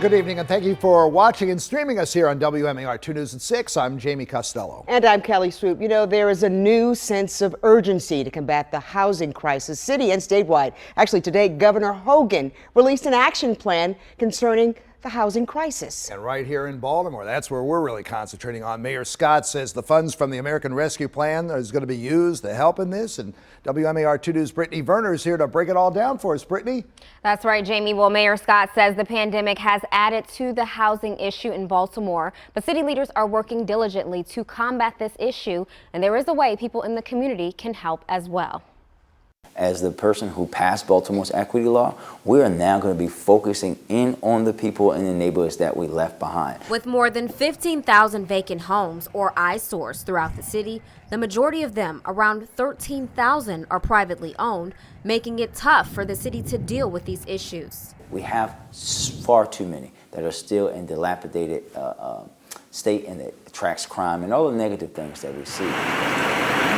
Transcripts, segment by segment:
good evening, and thank you for watching and streaming us here on WMAR 2 News at 6. I'm Jamie Costello. And I'm Kelly Swoop. You know, there is a new sense of urgency to combat the housing crisis, city and statewide. Actually, today, Governor Hogan released an action plan concerning the housing crisis. And right here in Baltimore, that's where we're really concentrating on. Mayor Scott says the funds from the American Rescue Plan is going to be used to help in this. And WMAR 2 News' Brittany Werner is here to break it all down for us. Brittany? That's right, Jamie. Well, Mayor Scott says the pandemic has added to the housing issue in Baltimore, but city leaders are working diligently to combat this issue, and there is a way people in the community can help as well. As the person who passed Baltimore's equity law, we are now going to be focusing in on the people in the neighborhoods that we left behind. With more than 15,000 vacant homes or eyesores throughout the city, the majority of them, around 13,000, are privately owned, making it tough for the city to deal with these issues. We have far too many that are still in dilapidated state, and it attracts crime and all the negative things that we see.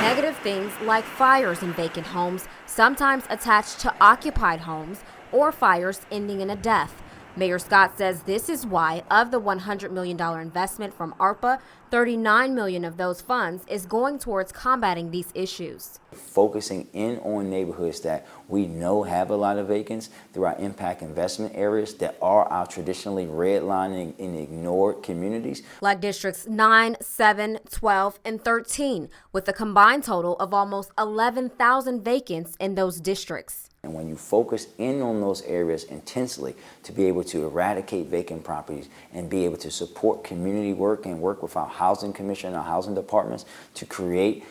Negative things like fires in vacant homes, sometimes attached to occupied homes, or fires ending in a death. Mayor Scott says this is why, of the $100 million investment from ARPA, $39 million of those funds is going towards combating these issues. Focusing in on neighborhoods that we know have a lot of vacants through our impact investment areas that are our traditionally redlining and ignored communities. Like districts 9, 7, 12, and 13, with a combined total of almost 11,000 vacants in those districts. And when you focus in on those areas intensely to be able to eradicate vacant properties and be able to support community work and work with our housing commission, our housing departments to create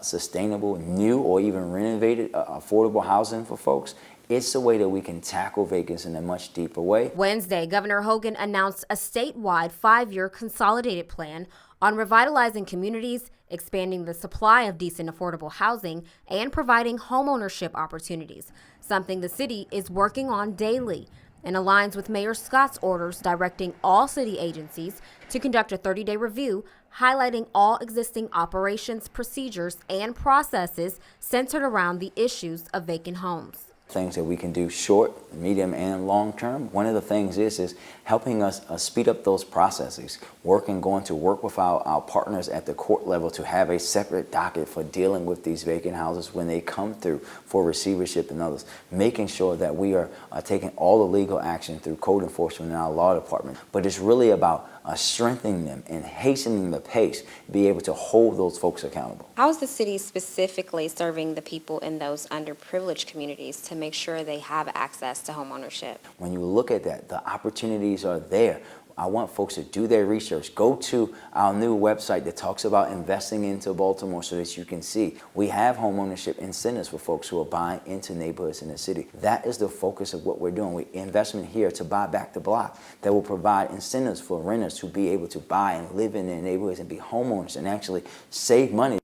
sustainable, new, or even renovated affordable housing for folks, it's a way that we can tackle vacancy in a much deeper way. Wednesday, Governor Hogan announced a statewide 5-year consolidated plan on revitalizing communities, expanding the supply of decent affordable housing, and providing homeownership opportunities, something the city is working on daily, and aligns with Mayor Scott's orders directing all city agencies to conduct a 30-day review highlighting all existing operations, procedures, and processes centered around the issues of vacant homes. Things that we can do short, medium, and long term. One of the things is helping us speed up those processes, going to work with our partners at the court level to have a separate docket for dealing with these vacant houses when they come through for receivership and others, making sure that we are taking all the legal action through code enforcement in our law department. But it's really about strengthening them and hastening the pace, be able to hold those folks accountable. How is the city specifically serving the people in those underprivileged communities to make sure they have access to home ownership? When you look at that, the opportunities are there. I want folks to do their research. Go to our new website that talks about investing into Baltimore so that you can see we have home ownership incentives for folks who are buying into neighborhoods in the city. That is the focus of what we're doing. We investment here to buy back the block that will provide incentives for renters to be able to buy and live in their neighborhoods and be homeowners and actually save money.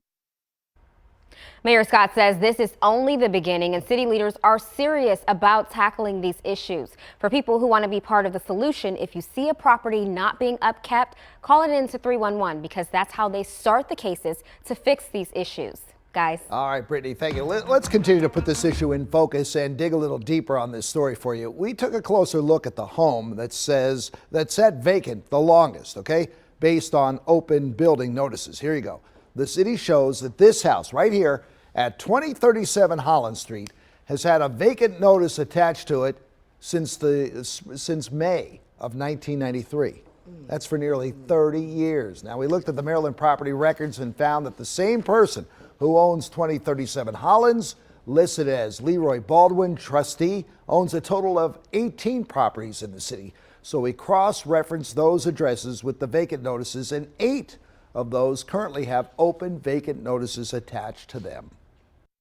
Mayor Scott says this is only the beginning, and city leaders are serious about tackling these issues. For people who want to be part of the solution, if you see a property not being upkept, call it into 311 because that's how they start the cases to fix these issues. Guys. All right, Brittany, thank you. Let's continue to put this issue in focus and dig a little deeper on this story for you. We took a closer look at the home that sat vacant the longest, okay, based on open building notices. Here you go. The city shows that this house right here at 2037 Holland Street has had a vacant notice attached to it since May of 1993. That's for nearly 30 years. Now, we looked at the Maryland property records and found that the same person who owns 2037 Hollands, listed as Leroy Baldwin, trustee, owns a total of 18 properties in the city. So we cross-referenced those addresses with the vacant notices, and 8 of those currently have open vacant notices attached to them.